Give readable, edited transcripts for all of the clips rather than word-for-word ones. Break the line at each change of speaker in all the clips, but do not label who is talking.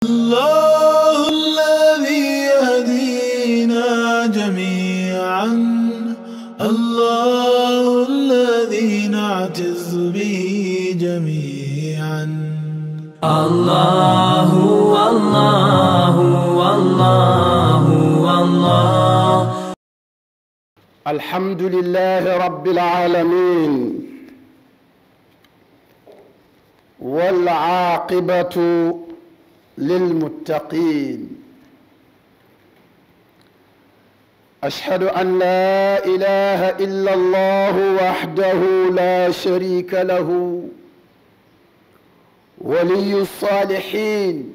الله الذي يهدينا جميعا، الله الذي نعتز به جميعا.
الله والله والله والله.
الحمد لله رب العالمين، والعاقبة للمتقين. أشهد أن لا إله إلا الله وحده لا شريك له، ولي الصالحين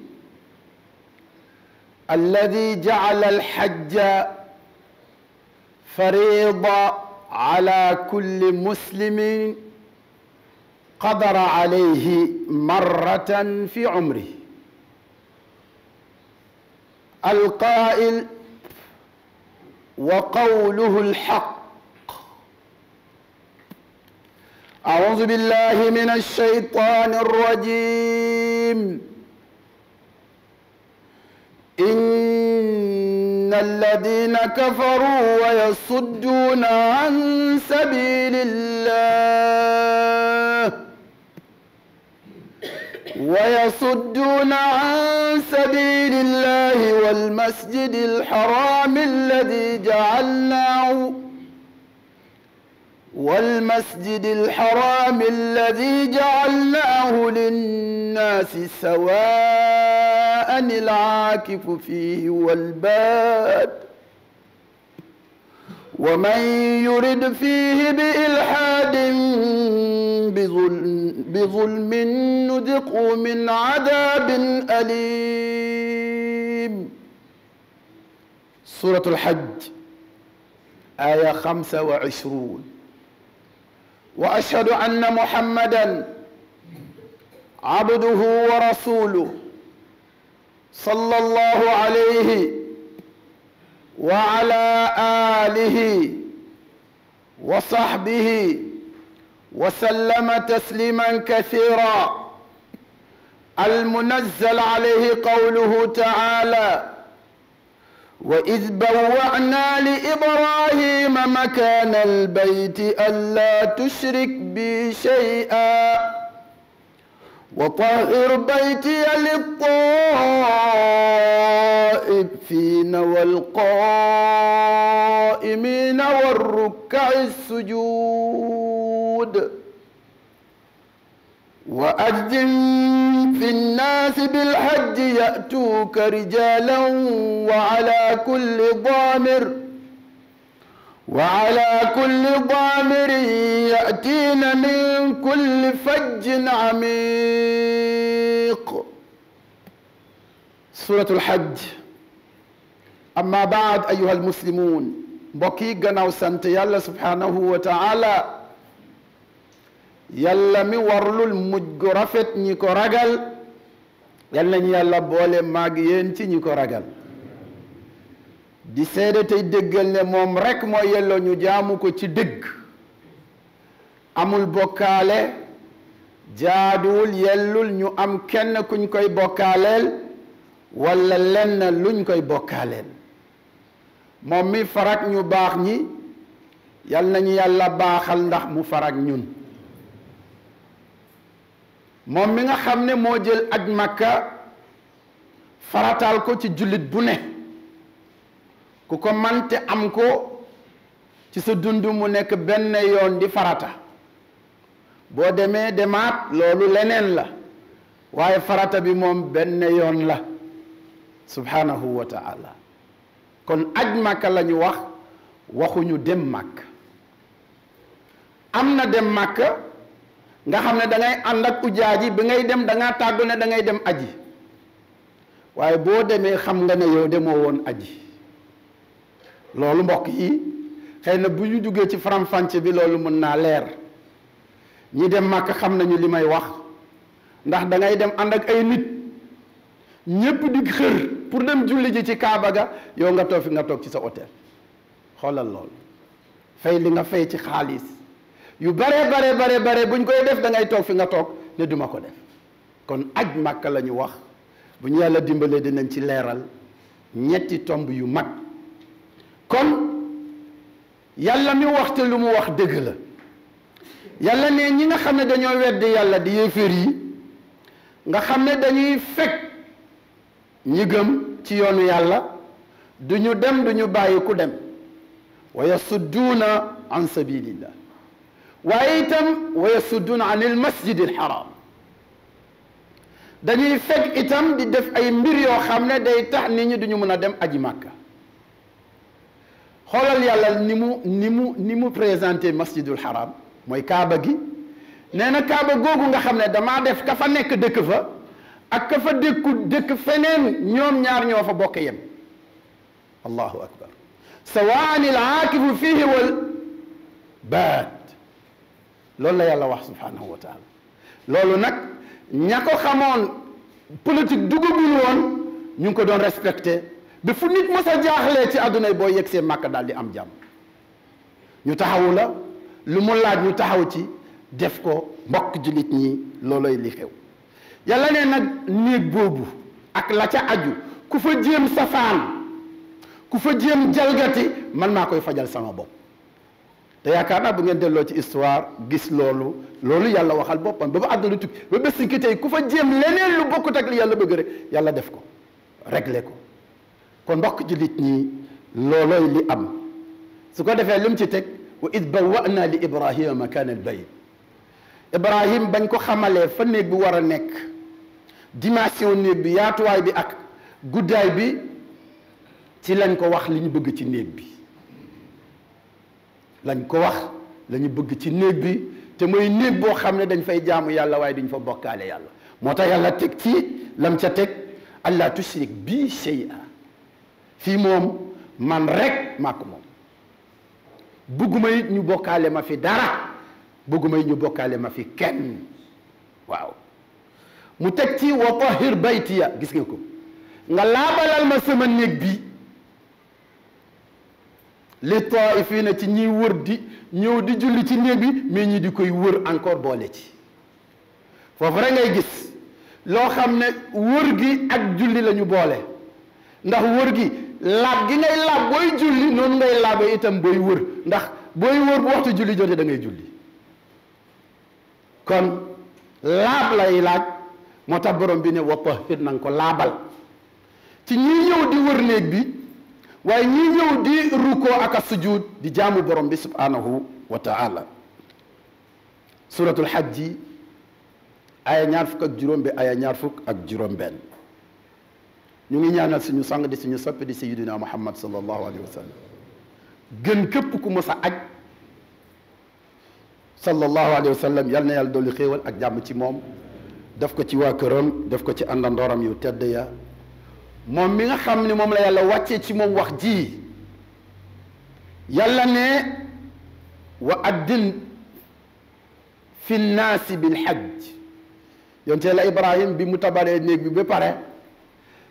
الذي جعل الحج فريضة على كل مسلم قدر عليه مرة في عمره. القائل وقوله الحق: أعوذ بالله من الشيطان الرجيم. إن الذين كفروا ويصدون عن سبيل الله والمسجد الحرام الذي جعلناه للناس سواء العاكف فيه والباد، ومن يرد فيه بإلحاد بظلم نذقه من عذاب أليم. سورة الحج آية 25. وأشهد أن محمدًا عبده ورسوله صلى الله عليه وعلى آله وصحبه وسلم تسليما كثيرا. المنزل عليه قوله تعالى: وإذ بوأنا لإبراهيم مكان البيت ألا تشرك بي شيئا وطهر بيتي للطائفين والقائمين والركع السجود. وأذن في الناس بالحج يأتوك رجالا وعلى كل ضامر يأتين من كل فج عميق. سورة الحج. أما بعد أيها المسلمون، بقي غناو سانت يالله سبحانه وتعالى، yàlla mi warlul mujj gu rafet ñi ko ragal, yal nañu yàlla boole maag yéen ci ñi ko ragal. di seede tey déggal ne moom rekk moo yelloo ñu jaamu ko ci dëgg, amul bokkaale, jaaduwul yellul ñu am kenn kuñ koy bokkaaleel walla lenn luñ koy bokkaaleel. moom mi farak ñu baax ñi, yal nañu yàlla baaxal ndax mu farak ñun. moom mi nga xam ne moo jël aj Makka farataal ko ci jullit bu ne, ku ko mante am ko ci sa dund mu nekk benn yoon di farata. boo demee demaat loolu leneen la, waaye farata bi moom benn yoon la subhanahu wa ta'ala. kon aj Makka la ñu wax, waxuñu dem Makka. am na dem Makka nga xam ne da ngay ànd ak ujaaji bi ngay dem da ngaa tàggu ne da ngay dem aji, waaye boo demee xam nga ne yow demoo woon aji. loolu mbokk yi xëy na bu ñu duggee ci faram-fàcce bi loolu mën naa leer. ñi dem Màkka xam nañu li may wax, ndax da ngay dem ànd ak ay nit ñépp di xër pour dem julli ji ci Kaaba ga, yow nga toog fi nga toog ci sa hôtel. xoolal loolu, fay li nga fay ci xaalis yu bare buñ koy def da ngay toog fi nga toog ne duma ko def. kon aj Màkka la ñu wax, bu ñu yàlla dimbalee dinañ ci leeral ñetti tomb yu mag. kon yàlla mi waxte lu mu wax dëgg la yàlla ne ñi nga xam ne dañoo weddi yàlla di yéeféer yi nga xam ne dañuy fekk ñi gëm ci yoonu yàlla du ñu dem du ñu bàyyi ku dem wa yasudduuna an sabilillah waaye itam wa yasudduuna an il masjid al haram dañuy fekk itam di def ay mbir yoo xam ne day tax nit ñi duñu mën a dem aji màkka xoolal yàlla ni mu présenté masjidul haram mooy kaaba gi nee na kaaba googu nga xam ne damaa def ka fa nekk dëkk fa ak ka fa dëkk feneen ñoom ñaar ñoo fa bokk yem allahu akbar sawaan il aakifu fihi wal baad loolu la yàlla wax subhanahu wa taala loolu nag ña ko xamoon politique dugagul woon ñu ngi ko doon respecté ba fu nit mos a jaaxlee ci àdduna boo yegg see màkk daal di am jàmm ñu taxawu la lu mu laaj ñu taxaw ci def ko mbokk jullit ñi looloy li xew yàlla ne nag néeg boobu ak la ca aju ku fa jéem safaan ku fa jéem jalgati man maa koy fajal sama bopp te yaakaar naa bu ngeen delloo ci histoire gis loolu yàlla waxal boppam ba ba àdduna tukki ba bés ki tey ku fa jéem leneen lu bokkut ak li yàlla bëgg rek yàlla def ko réglé ko kon mbokk jullit ñi looloy li am su ko defee lu mu ci teg wa id bawwa'na li ibrahima makana al bayt ibrahim bañ ko xamalee fa néeg bi war a nekk dimension néeg bi yaatuwaay bi ak guddaay bi ci lañ ko wax li ñu bëgg ci néeg bi lañ ko wax la ñu bëgg ci néeg bi te mooy néeg boo xam ne dañ fay jaamu yàlla waaye duñ fa bokkaale yàlla moo tax yàlla teg ci lam ca teg allah tushrik bi shay'a fii moom man rek maa ko moom bëgguma it ñu bokkaale ma fi dara bëgguma it ñu bokkaale ma fi kenn waaw mu teg ci wa tahir baytiya gis nga ko nga laabalal ma sama néeg bi li taifina ci ñiy wër di ñëw di julli ci néeg bi mais ñi di koy wër encore boole ci foofu rek ngay gis loo xam ne wër gi ak julli la ñu boole ndax wër gi laab gi ngay laab booy julli noonu ngay laabee itam booy wër ndax booy wër bu waxtu julli jotee da ngay julli kon laab lay laaj moo tax borom bi ne wa tahhir na nga ko laabal ci ñii ñëw di wër néeg bi waaye ñii ñëw di rukkoo ak a sujud di jaamu borom bi subhanahu wa taala suratul hajji aya ñaar fukk ak juróom bi aya ñaar fukk ak juróom benn ñu ngi ñaanal suñu sang di suñu soppi di sayyidina muhammad sallallahu alayhi wa sallam gën képp ku mës a aj sallallahu alayhi wa sallam yal na yàlla dolli xéewal ak jàmm ci moom def ko ci waa këram def ko ci àndandooram yu tedd ya moom mi nga xam ne moom la yàlla wàccee ci moom wax ji yàlla ne wa addin fi nnaasi bil hajj yonte la ibrahim bi mu tabalee néeg bi ba pare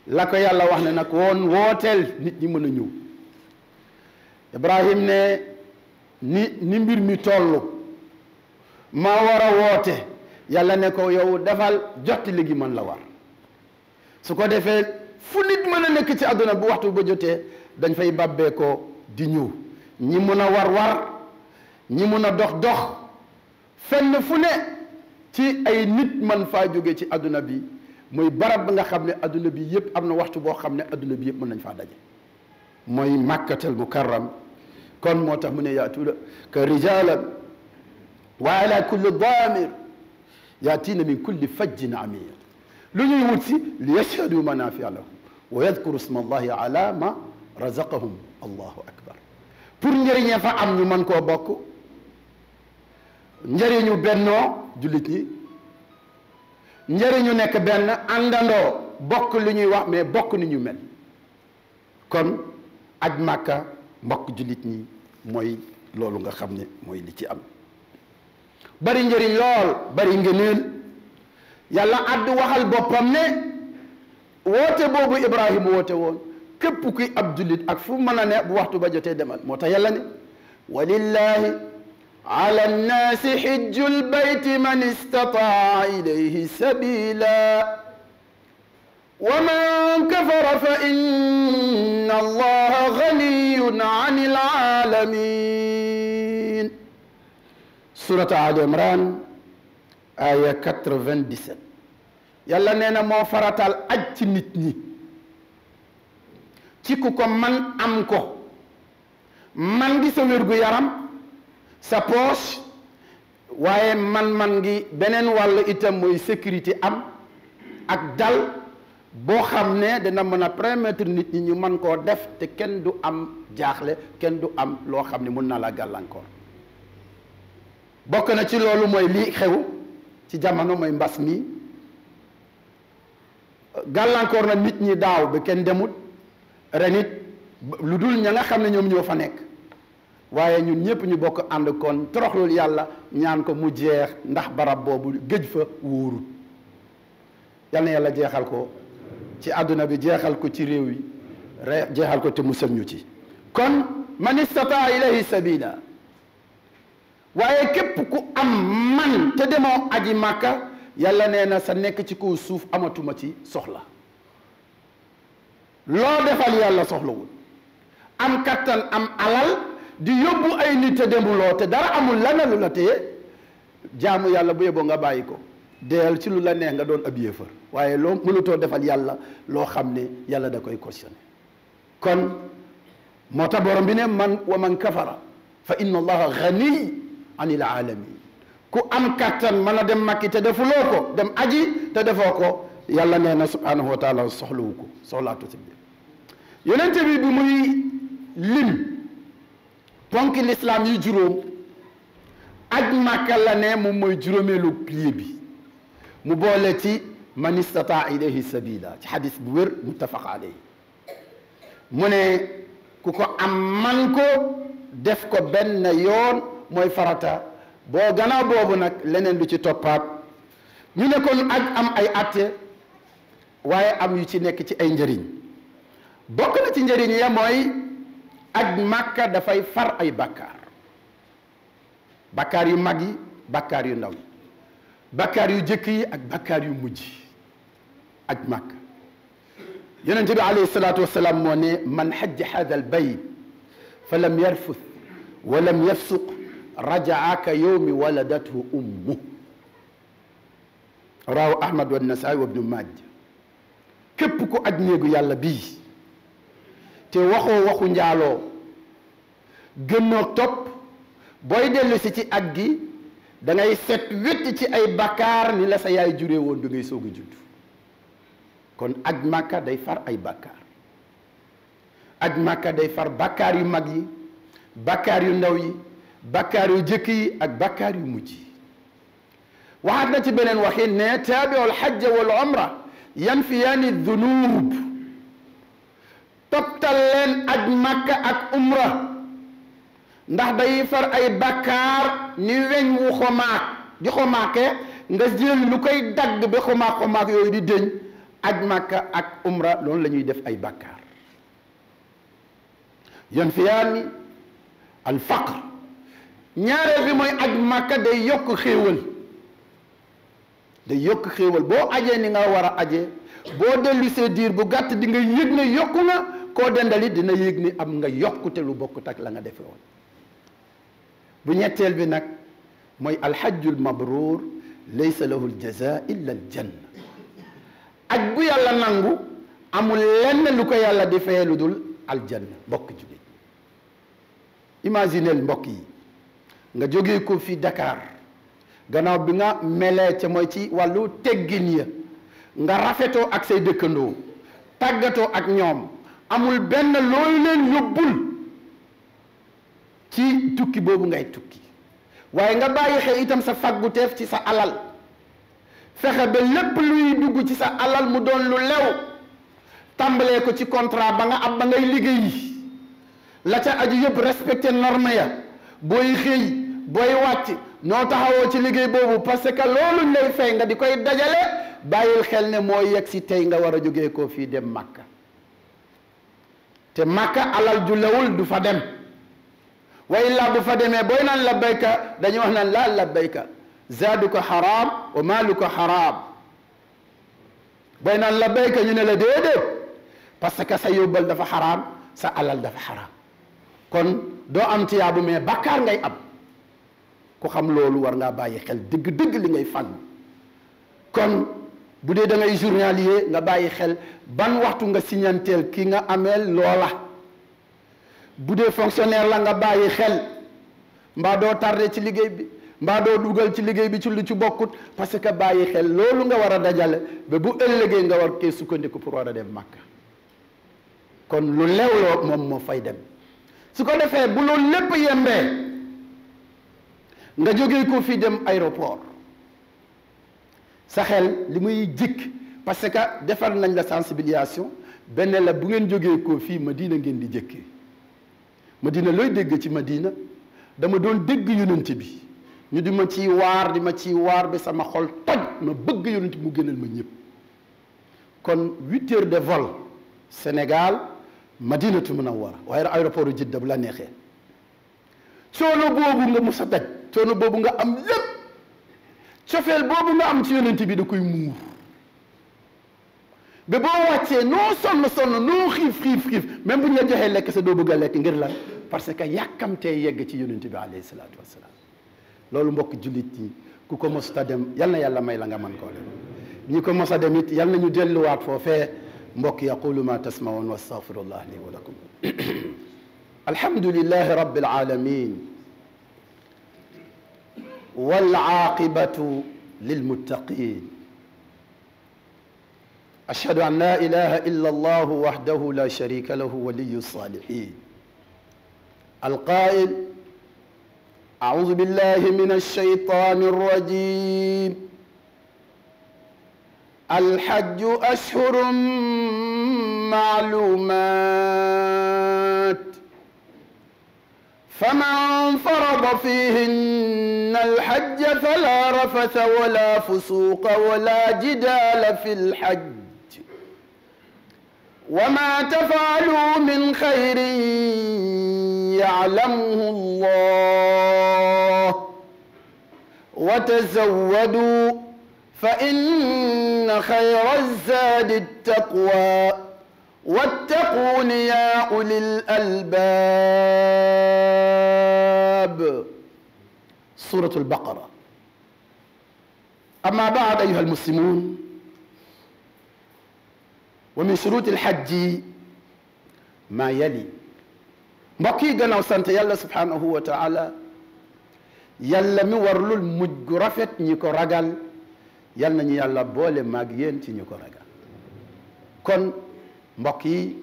la ko yàlla wax ne nag wooteel nit ñi mën a ñëw ibrahim ne ni mbir mi toll maa war a woote yàlla ne ko yow defal jotti léegi mën la war su ko defee fu nit mën a nekk ci àdduna bu waxtu ba jotee dañ fay bàbbee ko di ñëw ñi mun a war ñi mun a dox fenn fu ne ci ay nit man faa jóge ci àdduna bi mooy barab bi nga xam ne àdduna bi yëpp am na waxtu boo xam ne àdduna bi yëpp mën nañ faa daje mooy màkkatal mukarram kon moo tax mu ne yaatuuna ka rijalan wa ala kulli damir yaatiina min kulli fajjin amir lu ñuy wut si li yashhadu manafia lahum wa yadkuru isma allahi ala ma razaqahum allahu akbar pour njëriñee fa am ñu mën koo bokk njëriñu bennoo jullit ñi njëriñu nekk benn àndandoo bokk lu ñuy wax mais bokk ni ñu mel kon aj màkka mbokk jullit ñi mooy loolu nga xam ne mooy li ci am bari njëriñ lool bari ngëneel yàlla àddu waxal boppam ne woote boobu ibrahima woote woon képp kuy ab jullit ak fu mën a ne bu waxtu ba jotee demal moo tax yàlla ne walillahi ala nnaasi xijju lbayti man istataa ilayhi sabila wa man kafara fa inna allaha ganiyun anil alamin. Surat Ali Imran aya 97. yàlla nee na moo faratal aj ci nit ñi ci ku ko man am ko man gi sa wérgu yaram sa poche waaye man gi beneen wàll itam mooy sécurité am ak dal boo xam ne dina mën a permettre nit ñi ñu mën koo def te kenn du am jaaxle kenn du am loo xam ne mun na la gàllankoor. bokk na ci loolu mooy lii xew ci jamono mooy mbas mi gàllankoor na nit ñi daaw ba kenn demut ren it lu dul ña nga xam ne ñoom ñoo fa nekk waaye ñun ñëpp ñu bokk ànd kon toroxlul yàlla ñaan ko mu jeex ndax barab boobu géej fa wóorul. yal na yàlla jeexal ko ci àdduna bi jeexal ko ci réew yi jeexal ko te musal ñu ci. kon man istataa ilayhi sabila waaye képp ku am man te demoo aji màkka yàlla nee na sa nekk ci kaw suuf amatuma ci soxla. loo defal yàlla soxlawul am kattan am alal di yóbbu ay nit te demuloo te dara amul lana lu la téye jaamu yàlla bu yeboo nga bàyyi ko deyal ci lu la neex nga doon ab yéefar waaye loo mënutoo defal yàlla loo xam ne yàlla da koy cautionné. kon moo tax borom bi ne man wa man kafara fa inna allaha ganiy anil alamin. ku am kattan mën a dem makki te defuloo ko dem aji te defoo ko yàlla nee na subhanahu wa taala soxlawu ko soxlaatu si biir. yonente bi bi muy lim ponki l'islam yi juróom aj màkka la ne moom mooy juróomeelu pilier bi mu boole ci man istataa ilayhi sabila ci xadis bu wér muttafaq alayhi mu ne ku ko am man ko def ko benn yoon mooy farata boo gannaaw boobu nag leneen lu ci toppaat ñu ne kon aj am ay atte waaye am yu ci nekk ci ay njëriñ. bokk na ci njëriñ ya mooy aj màkka dafay far ay bàkkaar bàkkaar yu mag yi bàkkaar yu ndaw yi bàkkaar yu jëkk yi ak bàkkaar yu mujj aj màkka. yonente bi alayhi salaatu wasalaam moo ne man xajja hada al bayt fa lam yarfuth wa lam yafsuq rajaa ka yowmi waladathu ummu. rawahu ahmad wa nasaai wa ibnu majja. képp ku aj néegu yàlla bii te waxoo waxu njaaloo gënnoo topp booy dellu si ci aj gi da ngay set wétt ci ay bakkaar ni la sa yaay juree woon du ngay soog a judd. kon aj màkka day far ay bakkaar aj màkka day far bakkaar yu mag yi bakkaar yu ndaw yi bakkaar yu jëkk yi ak bakkaar yu mujj yi. waxaat na ci beneen waxin ne taabiul hajja wal umra yanfiyaani dunub. toptal leen aj màkka ak umra ndax day far ay bakkaar ni weñ wu xomaak di xomaake nga jël lu koy dagg ba xomaak yooyu di dëñ aj màkka ak umra loolu la ñuy def ay bakkaar. yanfiyaani al faqr. ñaareel bi mooy aj màkka day yokk xéewal day yokk xéewal boo ajee ni nga war a ajee boo dellu see diir bu gàtt di nga yëg ne yokku nga koo dendali dina yëg ni am nga yokkute lu bokkut ak la nga defe woon. bu ñetteel bi nag mooy alhajjul mabruur laysa lahu aljaza illa aljanna. aj bu yàlla nangu amul lenn lu ko yàlla di feye lu dul aljanna. mbokk jullit imagineel mbokk yi nga jógee ko fi Dakar gannaaw bi nga melee ca mooy ci wàllu teggin ya nga rafetoo ak say dëkkandoo tàggatoo ak ñoom amul benn loolu leen yóbbul ci tukki boobu ngay tukki waaye nga bàyyi xel itam sa fagguteef ci sa alal fexe ba lépp luy dugg ci sa alal mu doon lu lew tàmbalee ko ci contrat ba nga am ba ngay liggéeyi la ca aju yëpp respecté norme ya booy xëy booy wàcc noo taxawoo ci liggéey boobu parce que loolu lay fay nga di koy dajale bàyyil xel ne moo yegg si tey nga war a jógee koo fii dem Makka te Makka alal ju lewul du fa dem wa illaa bu fa demee booy naan labbayka dañuy wax naan laa labbayka zaaduka xaraam wa maaluka xaraam booy naan labbayka ñu ne la déedéet parce que sa yóbbal dafa xaraam sa alal dafa xaraam kon doo am tiyaabu mais bakkaar ngay am ku xam loolu war ngaa bàyyi xel dëgg-dëgg li ngay fàggu kon bu dee da ngay journalier nga bàyyi xel ban waxtu nga signanteel ki nga ameel loola bu dee fonctionnaire la nga bàyyi xel mbaa doo tardé ci liggéey bi mbaa doo dugal ci liggéey bi ci lu ci bokkut parce que bàyyi xel loolu nga war a dajale ba bu ëllëgee nga war kee sukkandiku pour war a dem Makka kon lu leewloo moom moo fay dem su ko defee bu loolu lépp yembee nga jógee ko fii dem aéroport sa xel li muy jikk parce que defar nañ la sensibilisation benn la bu ngeen jógee ko fii Madina ngeen di jëkkee Madina looy dégg ci Madina dama doon dégg yonent bi ñu di ma ciy waar ba sama xol toj ma bëgg yonent mu gënal ma ñëpp kon 8 heures de vol Sénégal Madinatu Munawwara waaye aéroport Jidda bu la neexee coono boobu nga mos a daj coono boobu nga am lépp cofeel boobu nga am ci yonent bi da koy muur ba boo wàccee noo sonn noo xiif même bu ñu la joxee lekk sa doo bëgg a lekk ngir lan parce que yàkkamtee yegg ci yonent bi alayhi salaatu wassalaam loolu mbokk jullit yi ku ko mos a dem yal na yàlla may la nga mën koo dem ñi ko mos a dem it yal na ñu delluwaat foofee mbokk yaqulu ma tasmaun wa astaghfirullah li wa lakum alhamdulillahi rabbil alamin wal aqibatu lil muttaqin ashhadu an la ilaha illa allah wahdahu la sharika lahu waliyyu salihin القائل أعوذ بالله من الشيطان الرجيم الحج أشهر معلومات فمن فرض فيهن الحج فلا رفث ولا فسوق ولا جدال في الحج وما تفعلوا من خير يعلمه الله وتزودوا فإن خير الزاد التقوى واتقون يا أولي الألباب سورة البقرة أما بعد أيها المسلمون ومن شروط الحج ما يلي mbokk yi gannaaw sant yàlla subhanahu wa taala yàlla mi warlul mujj gu rafet ñi ko ragal yal nañu yàlla boole maag yéen ci ñu ko ragal kon mbokk yi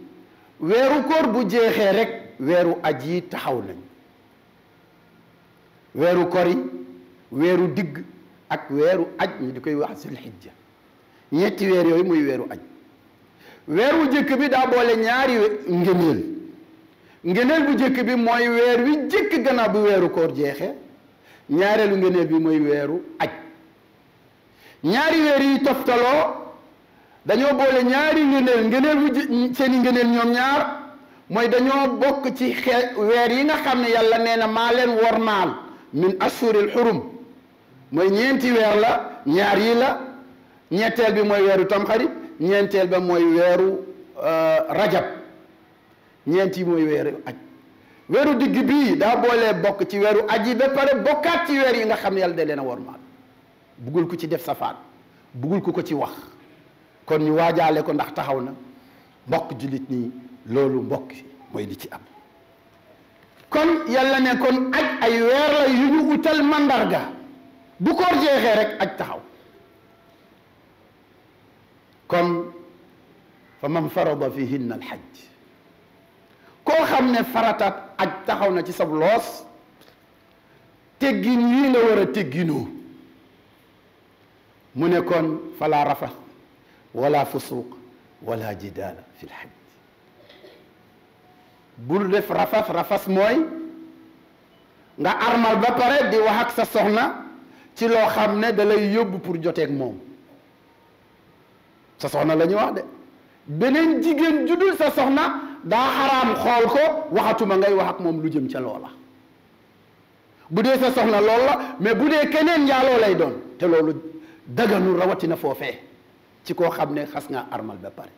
weeru koor bu jeexee rek weeru aj yi taxaw nañ weeru kori weeru digg ak weeru aj ñu di koy wax zulhijja ñetti weer yooyu muy weeru aj weeru jëkk bi daa boole ñaari ngëneel bu jëkk bi mooy weer wi jëkk gannaaw bu weeru koor jeexee ñaareelu ngëneel bi mooy weeru aj ñaari weer yi toftaloo dañoo boole ñaari ngëneel bu seeni ngëneel ñoom ñaar mooy dañoo bokk ci weer yi nga xam ne yàlla nee na maa leen wormaal min ashuril xurum mooy ñeenti weer la ñaar yi la ñetteel bi mooy weeru tamxarit ñeenteel ba mooy weeru rajab ñeenti mooy weeru aj weeru digg bii daa boolee bokk ci weeru aj yi ba pare bokkaat ci weer yi nga xam ne yàlla da leen a wormaal buggul ku ci def safaan buggul ku ko ci wax kon ñu waajaale ko ndax taxaw na mbokk jullit nii loolu mbokk mooy li ci am kon yàlla ne kon aj ay weer la yu ñu utal mandarga bu koor jeexee rek aj taxaw kon fa man farada fihinna alhajj koo xam ne farataat aj taxaw na ci sab loos teggin yii nga war a tegginoo mu ne kon fala rafa wala fusuq wala jidaala fi lhajj bul def rafas mooy nga armal ba pare di wax ak sa soxna ci loo xam ne da lay yóbbu pour joteeg moom sa soxna la ñuy wax de beneen jigéen judul sa soxna daa xaraam xool ko waxatuma ngay wax ak moom lu jëm ca loola bu dee sa soxna lool la mais bu dee keneen njaaloo lay doon te loolu daganul rawatina foofee ci koo xam ne xas nga armal ba pare.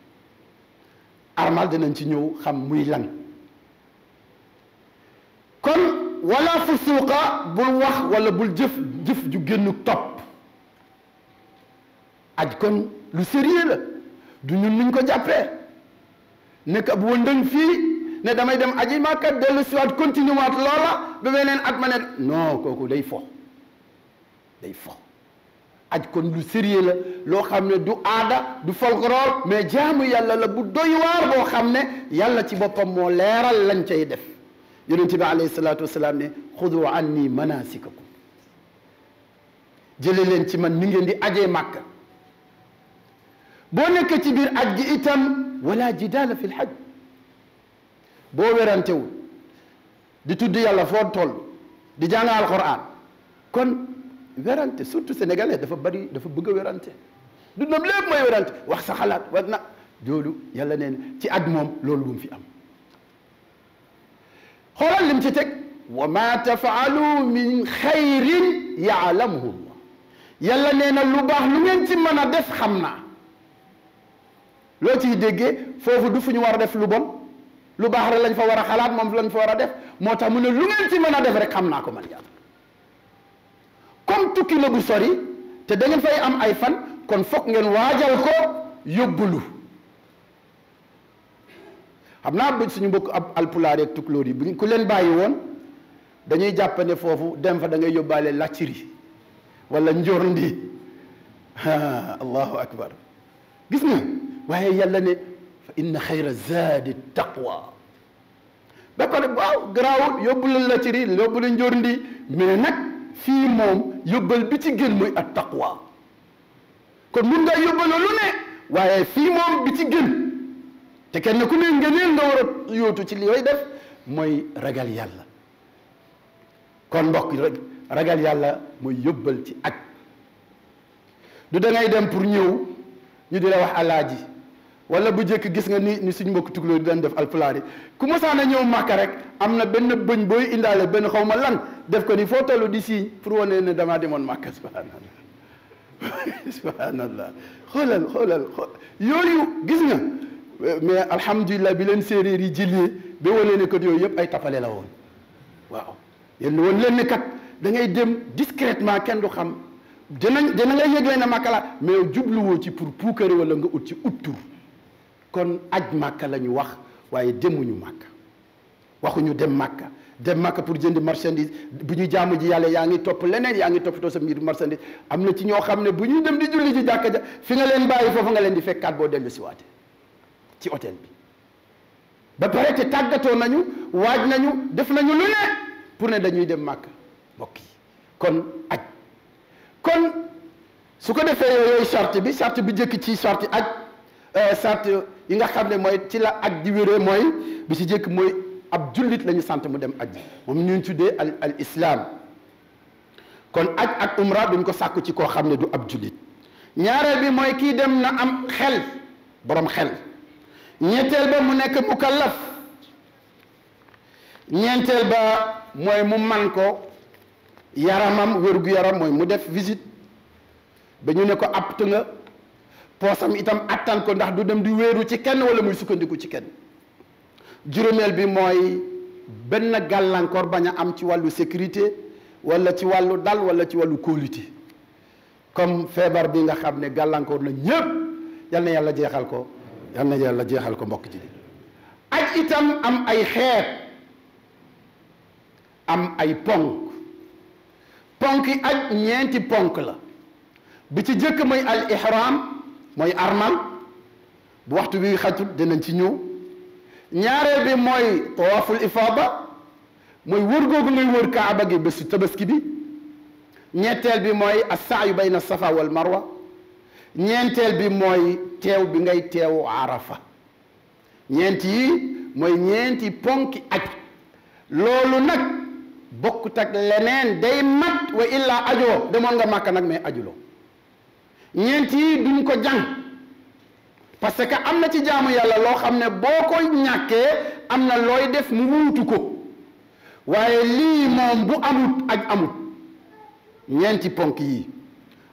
armal dinañ ci ñëw xam muy lan. kon wala fusuuqa bul wax wala bul jëf ju génn topp. aj kon lu sérieux la du ñun nuñ ko jàppee nekk ab wëndëng fii ne damay dem aji Makka dellu siwaat continué waat loola ba beneen at ma ne non kooku day fo aj kon lu sérieux la loo xam ne du aada du folklore mais jaamu yàlla la bu doy waar boo xam ne yàlla ci boppam moo leeral lañ cay def yonent bi alayhi salaatu wasalaam ne xudu anni manasikakum jële leen ci man ni ngeen di ajee Makka. boo nekk ci biir aj gi itam wala jidaala fi lxaj boo werantewul di tudd yàlla foo toll di jàng alquran kon werante surtout sénégalais dafa bëgg a werante du nam lépp mooy werante wax sa xalaat war na loolu yàlla nee na ci aj moom loolu bu mu fi am xoolal lim ci teg wa ma tafaalu min xayrin yaalamuhu llah yàlla nee na lu baax lu ngeen ci mën a def xam naa loo ciy déggee foofu du fu ñu war a def lu bon lu baax rek lañ fa war a xalaat moom lañ fa war a def moo tax mu ne lu ngeen ci mën a def rek xam naa ko man yàlla comme tukki la bu sori te da ngeen fay am ay fan kon foog ngeen waajal ko yóbbulu xam naa bu suñu mbokk ab alpulaar ak tukulóor yi bu ku leen bàyyi woon dañuy jàpp ne foofu dem fa da ngay yóbbaale lacciri wala njorndi allahu akbar gis nga waaye yàlla ne fa inna xayra zaadi taqwa ba pare waaw garaawul yóbbu la lacciri yóbbu la njorndi mais nag fii moom yóbbal bi ci gën mooy at taqwa kon mun nga yóbbaloo lu ne waaye fii moom bi ci gën te kenn ku ne ngëneel nga war a yóotu ci li yooyu def mooy ragal yàlla kon mbokk ragal yàlla mooy yóbbal ci aj du da ngay dem pour ñëw ñu di la wax alaaji wala bu jëkk gis nga ni suñ mbokk tukulóor di daan def alpulaar yi ku mosaan a ñëw Màkka rek am na benn bëñ booy indaale benn xaw ma lan def ko ni foo tollu di siiñ pour wane ne damaa demoon Màkka subhanallah subhanallah xoolal yooyu gis nga mais alhamdulilah bi leen séeréer yi jëlee ba wane ne kat yooyu yëpp ay tapale la woon waaw yéen woon leen ne kat da ngay dem discrètement kenn du xam dina ngay yëgle na Màkka la mais jubluwoo ci pour puukare wala nga ut ci ut tur kon aj Màkka la ñu wax waaye demuñu Màkka waxuñu dem Màkka pour jënd marchandise bu ñu jaamu ji yàlla yaa ngi topp leneen yaa ngi toppatoo sa mbir marchandise am na ci ñoo xam ne bu ñuy dem di julli ci jàkka ja fi nga leen bàyyi foofu nga leen di fekkaat boo dellu si waate ci hôtel bi ba pare te tàggatoo nañu waaj nañu def nañu lu ne pour ne dañuy dem Màkka mbokk yi kon aj kon su ko defee yooyu charte bi jëkk ci charte aj charte yi nga xam ne mooy ci la aj di wéree mooy bi ci jëkk mooy ab jullit la ñu sant mu dem aj moom ñu tuddee al islam kon aj ak umra duñ ko sàkku ci koo xam ne du ab jullit ñaareel bi mooy kii dem na am xel borom xel ñetteel ba mu nekk mukallaf ñeenteel ba mooy mu man ko yaramam wér-gu-yaram mooy mu def visite ba ñu ne ko apt nga poosam itam attan ko ndax du dem di wéeru ci kenn wala muy sukkandiku ci kenn juróomeel bi mooy benn gàllankoor bañ a am ci wàllu sécurité wala ci wàllu dal wala ci wàllu kóolute comme feebar bi nga xam ne gàllankoor na ñépp yal na yàlla jeexal ko yal na yàlla jeexal ko mbokk ji aj itam am ay xeet am ay ponk yi aj ñeenti ponk la bi ci jëkk mooy al ihram mooy armal bu waxtu bi xatul dinañ ci ñëw ñaareel bi mooy tawaaful ifaada mooy wër googu ngay wër kaaba gi bésu tabaski bi ñetteel bi mooy as-sa'yu bayna safa wal marwa ñeenteel bi mooy teew bi ngay teewu arafa ñeent yi mooy ñeenti ponki aj loolu nag bokkut ak leneen day mat wa illaa ajoo demoon nga màkka nag mais ajuloo ñeent yi duñ ko jàng parce que am na ci jaamu yàlla loo xam ne boo ko ñàkkee am na looy def mu wuutu ko waaye lii moom bu amut aj amut ñeenti ponk yi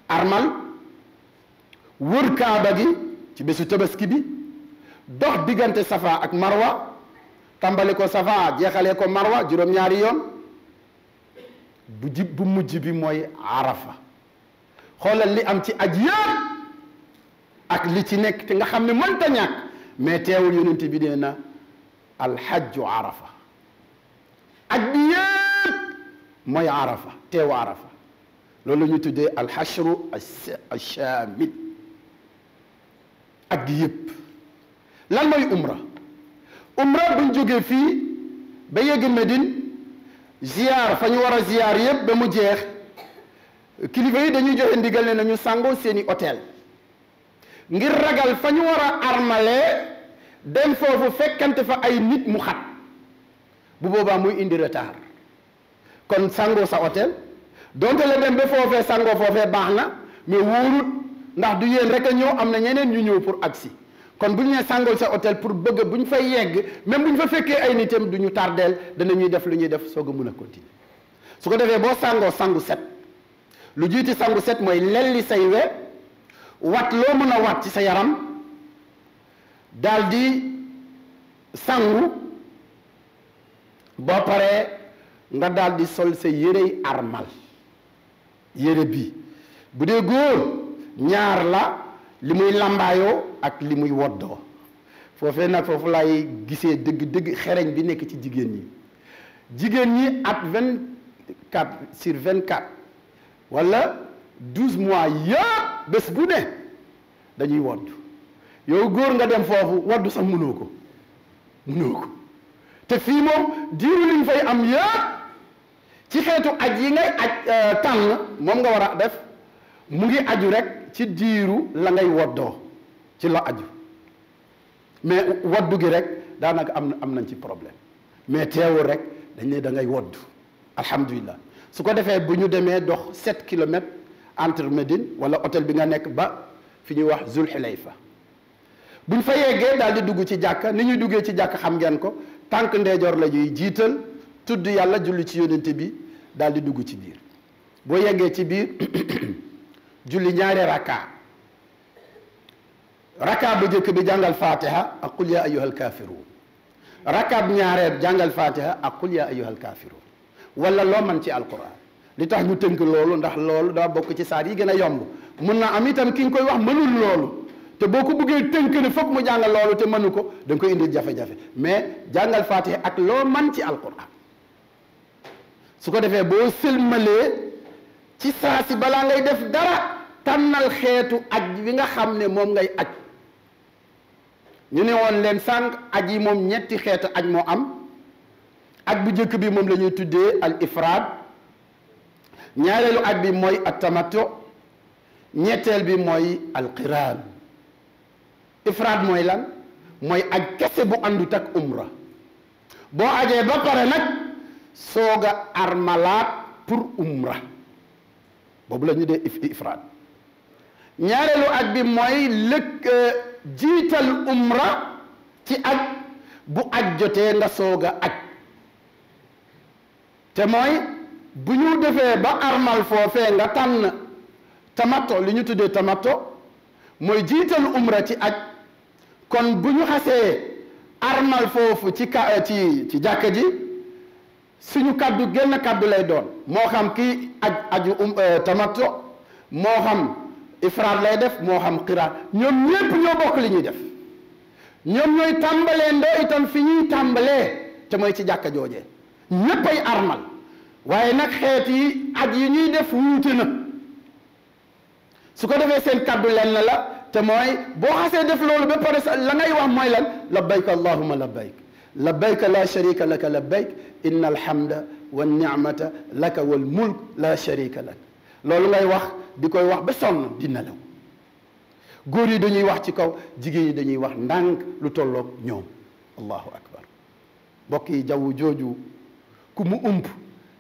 armal wër kaaba gi ci bésu tabaski bi dox diggante safa ak marwa tàmbali ko safa jeexalee ko marwa juróom-ñaari yoon bu mujj bi mooy arafa xoolal li am ci aj yëpp ak li ci nekk te nga xam ne mënta ñàkk mais teewul yonent bi nee na alxajju arafa aj bi yëpp mooy arafa teewu arafa loolu la ñu tuddee alxashru alshamil aj gi yëpp lan mooy umra buñ jógee fii ba yegg Medine ziyaar fa ñu war a ziyaar yëpp ba mu jeex kilifa yi dañuy joxe ndigal ne nañu sàngoo seeni hôtel ngir ragal fa ñu war a armalee dem foofu fekkante fa ay nit mu xat bu boobaa muy indi retard kon sàngoo sa hôtel donte la dem ba foofee sàngoo foofee baax na mais wóorut ndax du yéen rek a ñëw am na ñeneen ñu ñëw pour agsi kon bu ñu nee sàngool sa hôtel pour bëgg bu ñu fay yegg même bu ñu fa fekkee ay nitam du ñu tardeel danañuy def lu ñuy def soog a mun a continuer su ko defee boo sàngoo sangu set lu jiiti sangu set mooy lelli say we wat loo mën a wat ci sa yaram daal di sangu boo paree nga daal di sol sa yérey armal yére bi bu dee góor ñaar la li muy lambaayoo ak li muy woddoo foofee nag foofu laay gisee dëgg xereñ bi nekk ci jigéen ñi at 24/24 wala 12 mois yëpp bés bu ne dañuy wodd yow góor nga dem foofu woddu sax mënoo ko te fii moom diiru liñ fay am yëpp ci xeetu aj yi ngay aj tànn moom nga war a def mu ngi aju rek ci diiru la ngay woddoo ci la aju mais woddu gi rek daanaka am nañ ci problème mais teewul rek dañ ne da ngay woddu alhamdulilah su ko defee bu ñu demee dox 7 kilomètres entre Médine wala hôtel bi nga nekk ba fi ñuy wax Zul Xulayfa bu ñu fa yeggee daal di dugg ci jàkka ni ñuy duggee ci jàkka xam ngeen ko tànk ndeejoor la ñuy jiital tudd yàlla julli ci yonente bi daal di dugg ci biir boo yeggee ci biir julli ñaari raka bu njëkk bi jàngal fatiha ak qul ya ayyuhal kafirun raka bu ñaareel jàngal fatiha ak qul ya ayyuhal kafirun wala loo man ci alquran li tax ñu tënk loolu ndax loolu daa bokk ci saar yi gën a yomb mun na am itam ki nga koy wax mënul loolu te boo ko bëggee tënk ne foog mu jàngal loolu te mënu ko da nga koy indi jafe-jafe mais jàngal fatiha ak loo man ci alquran su ko defee boo sëlmalee ci saa si balaa ngay def dara tànnal xeetu aj bi nga xam ne moom ngay aj ñu ne woon leen sànq aj yi moom ñetti xeetu aj moo am aj bu njëkk bi moom la ñuy tuddee al ifraad ñaareelu aj bi mooy at tamattu ñetteel bi mooy al qiraan ifraad mooy lan mooy aj kese bu àndut ak umra boo ajee ba pare nag soog a armalaat pour umra boobu la ñu dee ifraad ñaareelu aj bi mooy jiital umra ci aj bu aj jotee nga soog a aj te mooy bu ñu defee ba armal foofee nga tànn tamato li ñu tuddee tamato mooy jiital umra ci aj kon bu ñu xasee armal foofu ci jàkka ji suñu kaddu génn kaddu lay doon moo xam kii aju tamato moo xam ifraad lay def moo xam qiraan ñoom ñépp ñoo bokk li ñuy def ñoom ñooy tàmbalee ndoo itam fi ñuy tàmbalee te mooy ci jàkka joojee ñépp ay armal waaye nag xeet yi aj yi ñuy def wuute na su ko defee seen kaddu lenn la te mooy boo xasee def loolu ba pare la ngay wax mooy lan labbayk allahumma labbayk labbayka la sharika laka labbayk inna alhamda wa ni'mata laka wal mulk la sharika lak loolu ngay wax di koy wax ba sonn di nelaw góor yi dañuy wax ci kaw jigéen yi dañuy wax ndànk lu tolloog ñoom allahu akbar mbokk yi jaww jooju ku mu ump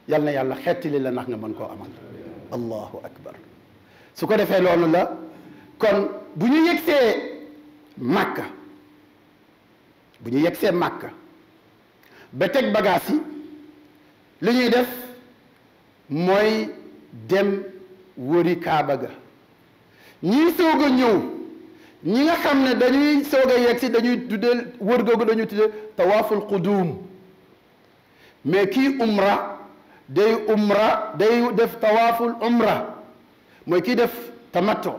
yal na yàlla xettali la ndax nga mën koo amal allahu akbar su ko defee loolu la kon bu ñu yegsee màkka ba teg bagaas yi li ñuy def mooy dem wëri kaaba ga ñii soog a ñëw ñi nga xam ne dañuy soog a yegg si dañuy tuddee wër googu dañuy tuddee tawaaful qudum mais kii umra day def tawaaful umra mooy kii def tamattu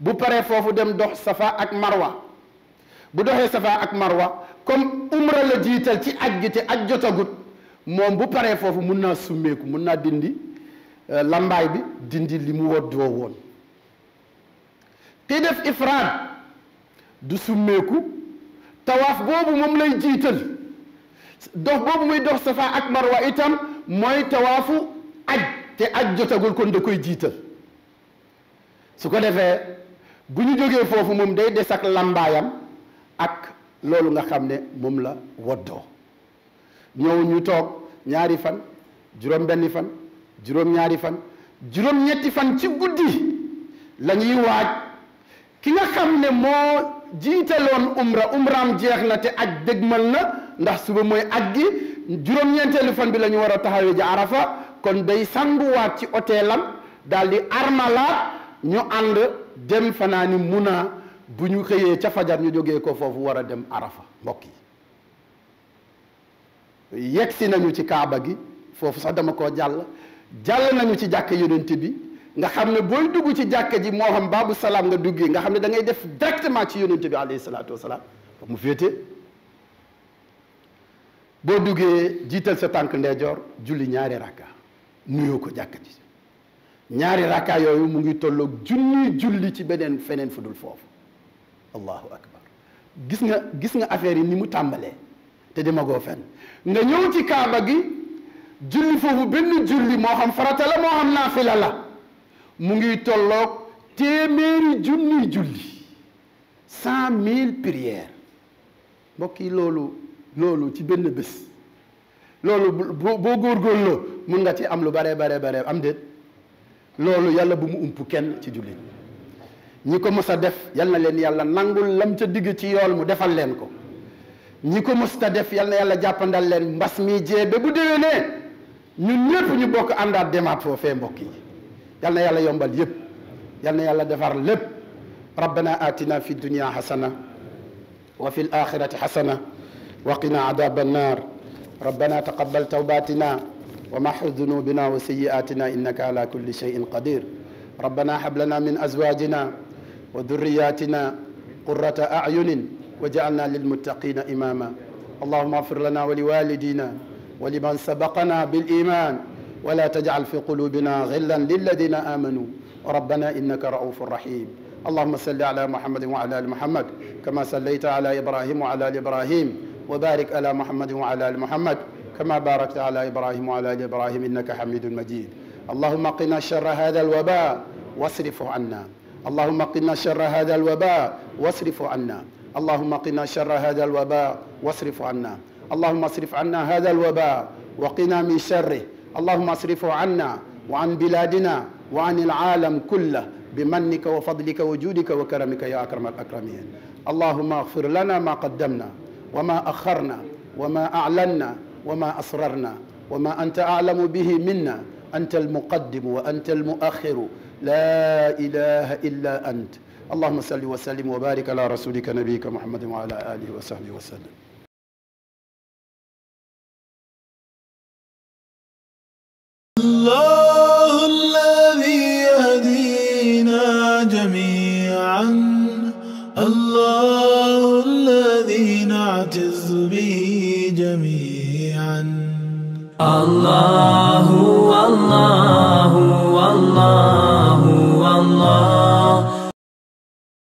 bu paree foofu dem dox safa ak marwa bu doxee safa ak marwa comme umra la jiital ci aj gi te aj jotagut moom bu paree foofu mun naa summeeku mun naa dindi lambaay bi dindi li mu woddoo woon kii def ifraad du summeeku tawaaf boobu moom lay jiital dox boobu muy dox safa ak marwa itam mooy tawaafu aj te aj jotagul kon da koy jiital su ko defee bu ñu jógee foofu moom day des ak lambaayam ak loolu nga xam ne moom la woddoo ñëw ñu toog ñaari fan juróom-benni fan juróom-ñaari fan juróom-ñetti fan ci guddi la ñuy waaj ki nga xam ne moo jiitaloon umraam jeex na te aj dëgmal na ndax suba mooy aj gi juróom-ñeenteelu fan bi la ñu war a taxawee ji arafa kon day sanguwaat ci hôtelam daal di armalaat ñu ànd dem fanaani Muna bu ñu xëyee ca fajar ñu jógee ko foofu war a dem arafa mbokk yi yegg si nañu ci kaaba gi foofu sax dama koo jàll nañu ci jàkk yonent bi nga xam ne booy dugg ci jàkk ji moo xam baabu salaam nga duggee nga xam ne da ngay def directement ci yonent bi alayhi salaatu wasalaam fa mu féete boo duggee jiital sa tànk ndeyjoor julli ñaari rakka nuyoo ko jàkk ji ñaari rakka yooyu mu ngi tolloog julli ci beneen feneen fu dul foofu allahu akbar gis nga affaire yi ni mu tàmbalee te demagoo fenn nga ñëw ci kaaba gi julli foofu benn julli moo xam farata la moo xam naafila la mu ngi tolloog téeméeri junni julli 100 000 prières mbokk yi loolu ci benn bés loolu boo góorgóorloo mun nga ci am lu bare am déet loolu yàlla bu mu ump kenn ci jullit ñi ko mës a def yal na leen yàlla nangul lam ca digg ci yool mu defal leen ko ñi ko mës a def yal na yàlla jàppandal leen mbas mi jeebe bu déwénee ñun ñëpp ñu bokk àndaat demaat foofee mbokk yi yal na yàlla yombal yëpp yal na yàlla defar lépp rabbana atina fi dunya hasana wa fi al-akhirati hasana wa qina adhab an-nar rabbana taqabbal tawbatina wa mahhu dhunubina wa sayyi'atina innaka ala kulli shay'in qadir rabbana hab lana min azwajina wa dhurriyyatina qurrata a'yunin waj'alna lil muttaqina imama allahumma ighfir lana wa liwalidina wa liman sabaqana bil iman wa la taj'al fi qulubina ghillan lil ladina amanu rabbana innaka ra'ufur rahim اللهم صل على محمد وعلى ال محمد كما صليت على ابراهيم وعلى ال ابراهيم وبارك على محمد وعلى ال محمد كما باركت على ابراهيم وعلى ال ابراهيم انك حميد مجيد اللهم قنا شر هذا الوباء واصرفه عنا اللهم قنا شر هذا الوباء واصرفه عنا اللهم قنا شر هذا الوباء واصرفه عنا اللهم اصرف عنا هذا الوباء وقنا من شره اللهم اصرفه عنا وعن بلادنا وعن العالم كله بمنك وفضلك وجودك وكرمك يا أكرم الأكرمين اللهم اغفر لنا ما قدمنا وما أخرنا وما أعلنا وما أسررنا وما أنت أعلم به منا أنت المقدم وأنت المؤخر لا إله إلا أنت اللهم صل وسلم وبارك على رسولك نبيك محمد وعلى آله وصحبه وسلم
الله الذي يهدينا جميعا الله الذي نعتز به جميعا
الله